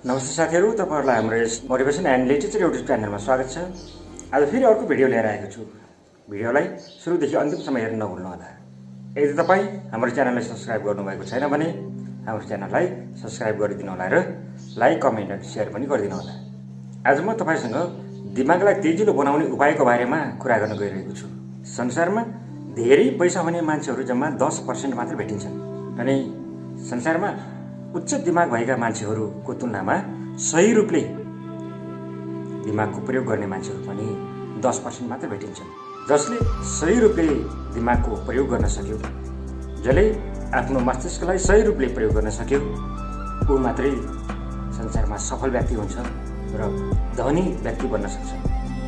नमस्ते साथीहरू, तपाईहरुलाई हाम्रो यस मोटिभेसन एन्ड लिटरेचर युट्युब च्यानलमा स्वागत छ। आज फेरि अर्को भिडियो लिएर आएको छु। भिडियोलाई सुरुदेखि अन्तिमसम्म हेर्न नभुल्नुहोला। यदि तपाईँ हाम्रो च्यानललाई सब्स्क्राइब गर्नुभएको छैन भने हाम्रो च्यानललाई सब्स्क्राइब गरिदिनु होला र लाइक, कमेन्ट र शेयर पनि गरिदिनु होला। आज म तपाईसँग दिमागलाई तेजिलो बनाउने उपायको बारेमा कुरा गर्न गइरहेको छु। संसारमा धेरै पैसा हुने मान्छेहरू जम्मा 10% मात्र भेटिन्छन् अनि संसारमा उच्च दिमाग भएका मान्छेहरूको तुलनामा सही रूपले दिमागको प्रयोग गर्ने मान्छेहरू पनि 10% मात्र भेटिन्छन्। जसले सही रूपले दिमागको प्रयोग गर्न सक्यो, जसले आफ्नो मस्तिष्कलाई सही रूपले प्रयोग गर्न सक्यो, ऊ मात्रै संसारमा सफल व्यक्ति हुन्छ र धनी व्यक्ति बन्न सक्छ।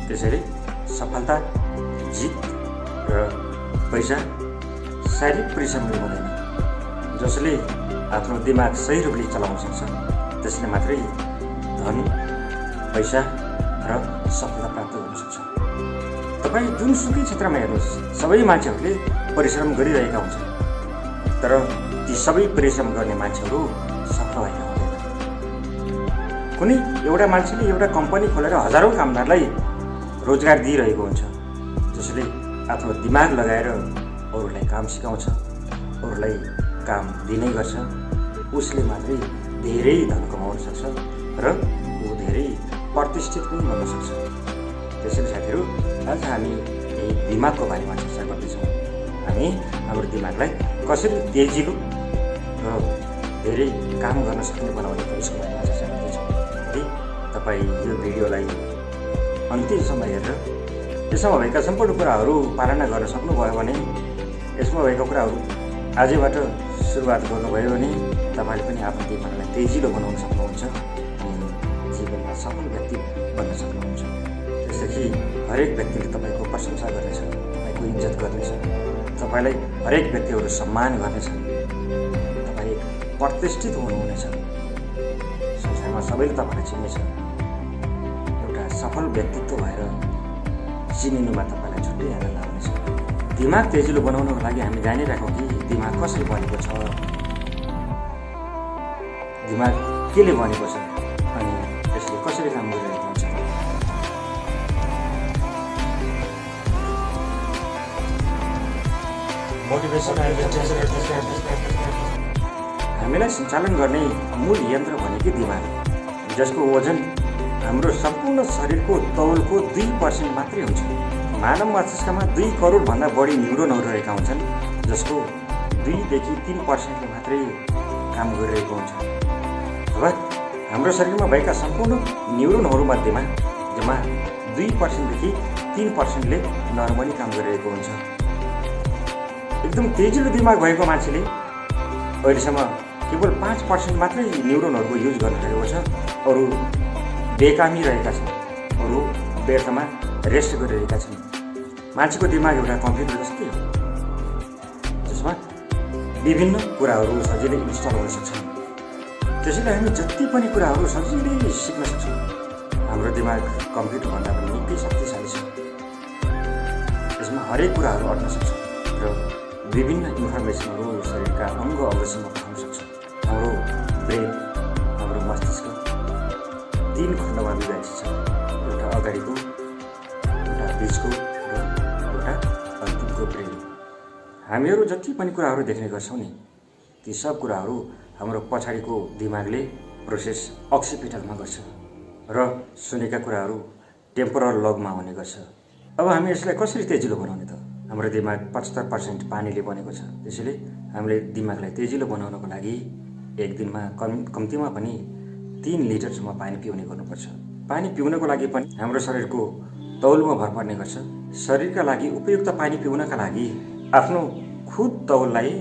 त्यसैले सफलता, जित र पैसा शारीरिक परिश्रमले हुँदैन। जसले आफ्नो दिमाग सही रूपले चलाउन सक्छ त्यसले मात्रै धन, पैसा र सफलता प्राप्त गर्न सक्छ। तपाईँ जुनसुकै क्षेत्रमा हेर्नुहोस्, सबै मान्छेहरूले परिश्रम गरिरहेका हुन्छन्, तर ती सबै परिश्रम गर्ने मान्छेहरू सफल भएका हुँदैन। कुनै एउटा मान्छेले एउटा कम्पनी खोलेर हजारौँ कामदारलाई रोजगार दिइरहेको हुन्छ, जसले आफ्नो दिमाग लगाएर अरूलाई काम सिकाउँछ, अरूलाई काम दिने गर्छ। उसले मात्रै धेरै धन कमाउन सक्छ र ऊ धेरै प्रतिष्ठित पनि बन्न सक्छ। त्यसैले साथीहरू, आज हामी यही दिमागको बारेमा चर्चा गर्दैछौँ। हामी हाम्रो दिमागलाई कसरी तेजिलो र धेरै काम गर्न सक्ने बनाउने त्यसको बारेमा चर्चा गर्दैछौँ। यदि तपाईँ यो भिडियोलाई अन्तिमसम्म हेरेर यसमा भएका सम्पूर्ण कुराहरू पालना गर्न सक्नुभयो भने, यसमा भएका कुराहरू आजैबाट सुरुवात गर्नुभयो भने तपाईँले पनि आफ्नो दिमागलाई तेजिलो बनाउन सक्नुहुन्छ अनि जीवनमा सफल व्यक्ति बन्न सक्नुहुन्छ। त्यसपछि हरेक व्यक्तिले तपाईँको प्रशंसा गर्नेछ, तपाईँको इज्जत गर्नेछ, तपाईँलाई हरेक व्यक्तिहरू सम्मान गर्नेछ, तपाईँ एक प्रतिष्ठित हुनुहुनेछ। संसारमा सबैले तपाईँलाई चिन्नेछ। एउटा सफल व्यक्तित्व भएर चिनिनुमा तपाईँलाई छुट्टै आनन्द आउनेछ। दिमाग तेजिलो बनाउनको लागि हामी जानिरहेको कि दिमाग कसरी बनेको छ, दिमाग केले बनेको छ अनि यसले कसरी काम गरिरहेको हुन्छ। हामीलाई सञ्चालन गर्ने मूल यन्त्र भनेकै दिमाग, जसको वजन हाम्रो सम्पूर्ण शरीरको तौलको 2% मात्रै हुन्छ। मानव मस्तिष्कमा 2 करोडभन्दा बढी न्युरोनहरू रहेका हुन्छन्, जसको 2 देखि 3% मात्रै काम गरिरहेको हुन्छ। अब हाम्रो शरीरमा भएका सम्पूर्ण न्युरोनहरूमध्येमा जम्मा 2% देखि 3%ले नर्मली काम गरिरहेको हुन्छ। एकदम तेजिलो दिमाग भएको मान्छेले अहिलेसम्म केवल 5% मात्रै न्युरोनहरूको युज गरिरहेको छ। अरू बेकामी रहेका छन्, अरू व्यर्थमा रेस्ट गरिरहेका छन्। मान्छेको दिमाग एउटा कम्प्युटर जस्तै हो, जसमा विभिन्न कुराहरू सजिलै इन्स्टल हुन सक्छन्। त्यसैले हामी जति पनि कुराहरू सजिलै सिक्न सक्छौँ। हाम्रो दिमाग कम्प्युटरभन्दा पनि निकै शक्तिशाली छ। यसमा हरेक कुराहरू अट्न सक्छ र विभिन्न इन्फर्मेसनहरू शरीरका अङ्ग अङ्गसम्म पठाउन सक्छ। हाम्रो ब्रेन, हाम्रो मस्तिष्क 3 खण्डमा विभाजित छ। एउटा अगाडिको, एउटा बिचको र एउटा अन्तिमको ब्रेन। हामीहरू जति पनि कुराहरू देख्ने गर्छौँ नि, ती सब कुराहरू हाम्रो पछाडिको दिमागले प्रोसेस अक्सिपिटलमा गर्छ र सुनेका कुराहरू टेम्पोरल लबमा हुने गर्छ। अब हामी यसलाई कसरी तेजिलो बनाउने त? हाम्रो दिमाग 75% पानीले बनेको छ। त्यसैले हामीले दिमागलाई तेजिलो बनाउनको लागि एक दिनमा कम्तीमा पनि 3 लिटरसम्म पानी पिउने गर्नुपर्छ। पानी पिउनको लागि पनि हाम्रो शरीरको तौलमा भर पर्ने गर्छ। शरीरका लागि उपयुक्त पानी पिउनका लागि आफ्नो खुद तौललाई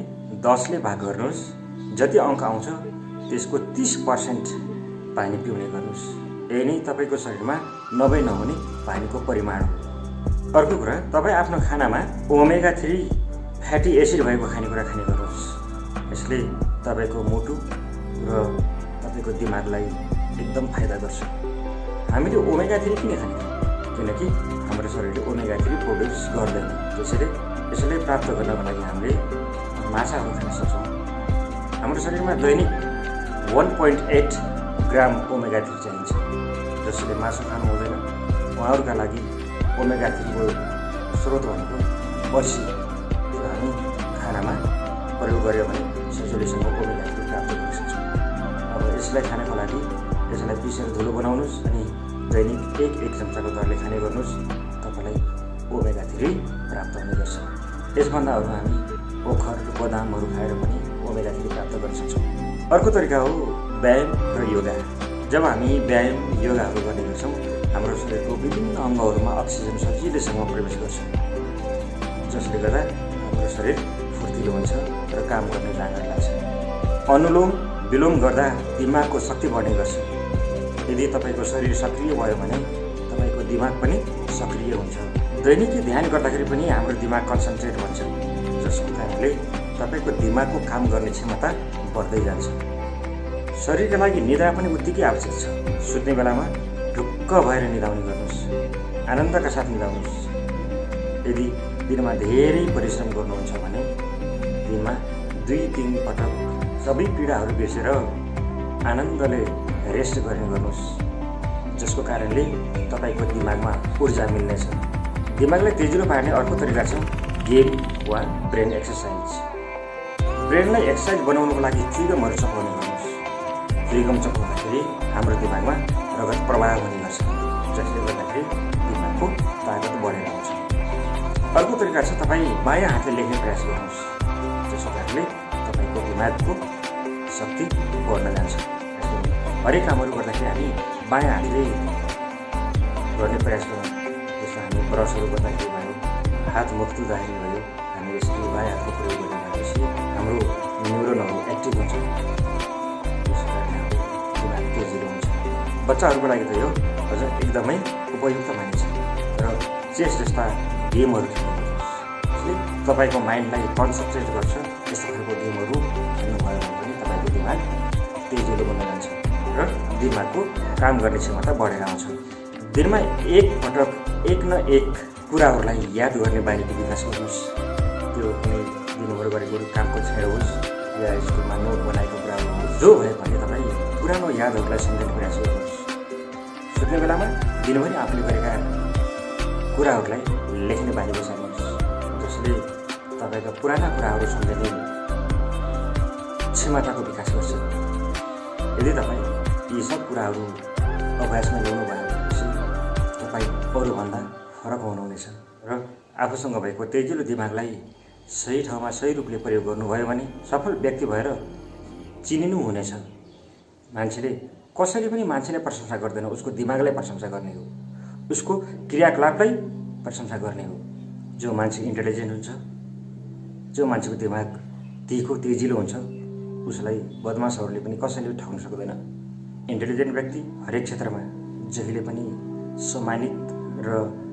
10ले भाग गर्नुहोस्। जति अङ्क आउँछ त्यसको 30% पानी पिउने गर्नुहोस्। यही नै तपाईँको शरीरमा नहुने पानीको परिमाण हो। अर्को कुरा, तपाईँ आफ्नो खानामा ओमेगा 3 फ्याटी एसिड भएको खानेकुरा खाने गर्नुहोस्। यसले तपाईँको मुटु र तपाईँको दिमागलाई एकदम फाइदा गर्छ। हामीले ओमेगा 3 किन खाने? किनकि हाम्रो शरीरले ओमेगा 3 प्रोड्युस गर्दैन। त्यसैले यसलाई प्राप्त गर्नको लागि हामीले माछाहरू खान सक्छौँ। हाम्रो शरीरमा दैनिक 1.8 ग्राम ओमेगा 3 चाहिन्छ। जसले मासु खानु हुँदैन उहाँहरूका लागि ओमेगा 3 को स्रोत भनेको पर्सी, जो हामी खानामा प्रयोग गऱ्यो भने सजिलैसँग ओमेगा 3 प्राप्त गर्न सक्छौँ। अब यसलाई खानको लागि यसलाई पिसेर धुलो बनाउनुहोस् अनि दैनिक 1 चम्चाको दरले खाने गर्नुहोस्, तपाईँलाई ओमेगा 3 प्राप्त हुने गर्छ। यसभन्दा अरू हामी ओखर र बदामहरू खाएर पनि ओमेगा 3 प्राप्त गर्न सक्छौँ। अर्को तरिका हो व्यायाम र योगा। जब हामी व्यायाम योगाहरू गर्ने गर्छौँ हाम्रो शरीरको विभिन्न अङ्गहरूमा अक्सिजन सजिलैसँग प्रवेश गर्छ, जसले गर्दा हाम्रो शरीर फुर्तिलो हुन्छ र काम गर्ने जाँगर लाग्छ। अनुलोम विलोम गर्दा दिमागको शक्ति बढ्ने गर्छ। यदि तपाईँको शरीर सक्रिय भयो भने तपाईँको दिमाग पनि सक्रिय हुन्छ। दैनिक ध्यान गर्दाखेरि पनि हाम्रो दिमाग कन्सन्ट्रेट हुन्छ, जसको कारणले तपाईँको दिमागको काम गर्ने क्षमता बढ्दै जान्छ। शरीरका लागि निद्रा पनि उत्तिकै आवश्यक छ। सुत्ने बेलामा ढुक्क भएर निदाउने गर्नुहोस्, आनन्दका साथ निदाउनुहोस्। यदि दिनमा धेरै परिश्रम गर्नुहुन्छ भने दिनमा 2-3 पटक सबै पीडाहरू बिर्सेर आनन्दले रेस्ट गर्ने गर्नुहोस्, जसको कारणले तपाईँको दिमागमा ऊर्जा मिल्नेछ। दिमागलाई तेजिलो पार्ने अर्को तरिका छ गेम वा ब्रेन एक्सर्साइज। ब्रेनलाई एक्सर्साइज बनाउनको लागि च्युइगमहरू चपाउने गर्नुहोस्। च्युइगम चपाउँदाखेरि हाम्रो दिमागमा रगत प्रवाह हुने गर्छ, जसले गर्दाखेरि दिमागको तागत बढेर आउँछ। अर्को तरिका छ तपाईँ बायाँ हातले लेख्ने प्रयास गर्नुहोस्, जसको कारणले तपाईँको दिमागको शक्ति बढ्न जान्छ। हरेक कामहरू गर्दाखेरि हामी बायाँ हातले गर्ने प्रयास गरौँ। जस्तो हामी ब्रसहरू गर्दाखेरि भयो, हात मुख धुँदाखेरि भयो, हामी यसरी बायाँ हातको प्रयोग गर्न लागेपछि हाम्रो न्युरोनहरू एक्टिभ हुन्छ, त्यसको कारणले हाम्रो दिमाग तेजिलो हुन्छ। बच्चाहरूको लागि त यो अझ एकदमै उपयुक्त मानिन्छ। र चेस जस्ता गेमहरू खेल्नुहोस्, जसले तपाईँको माइन्डलाई कन्सन्ट्रेट गर्छ। यस्तो खालको गेमहरू खेल्नुभयो भने पनि तपाईँको दिमाग तेजिलो बन्न जान्छ र दिमागको काम गर्ने क्षमता बढेर आउँछ। दिनमा 1 पटक 1 न 1 कुराहरूलाई याद गर्ने बानीको विकास गर्नुहोस्। त्यो कुनै दिनभर गरेको कामको क्षण होस् या स्कुलमा नोट बनाएको कुराहरू होस्, जो भए पनि तपाईँ पुरानो यादहरूलाई सम्झने प्रयास गर्नुहोस्। सुत्ने बेलामा दिनभरि आफूले गरेका कुराहरूलाई लेख्ने बानी बसाल्नुहोस्, जसले तपाईँका पुराना कुराहरू सम्झने क्षमताको विकास गर्छ। यदि तपाईँ यी सब कुराहरू अभ्यासमा ल्याउनु भयो भनेपछि तपाईँ अरूभन्दा फरक हुनुहुनेछ र आफूसँग भएको तेजिलो दिमागलाई सही ठाउँमा सही रूपले प्रयोग गर्नुभयो भने सफल व्यक्ति भएर चिनिनु हुनेछ। मान्छेले कसैले पनि मान्छेलाई प्रशंसा गर्दैन, उसको दिमागलाई प्रशंसा गर्ने हो, उसको क्रियाकलापलाई प्रशंसा गर्ने हो। जो मान्छे इन्टेलिजेन्ट हुन्छ, जो मान्छेको दिमाग तीखो तेजिलो हुन्छ, उसलाई बदमासहरूले पनि कसैले ठग्न सक्दैन। इन्टेलिजेन्ट व्यक्ति हरेक क्षेत्रमा जहिले पनि सम्मानित र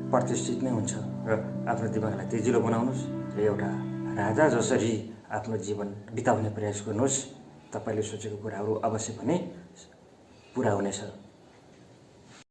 प्रतिष्ठित नै हुन्छ। र आफ्नो दिमागलाई तेजिलो बनाउनुहोस् र एउटा राजा जसरी आफ्नो जीवन बिताउने प्रयास गर्नुहोस्। तपाईँले सोचेको कुराहरू अवश्य पनि पुरा हुनेछ।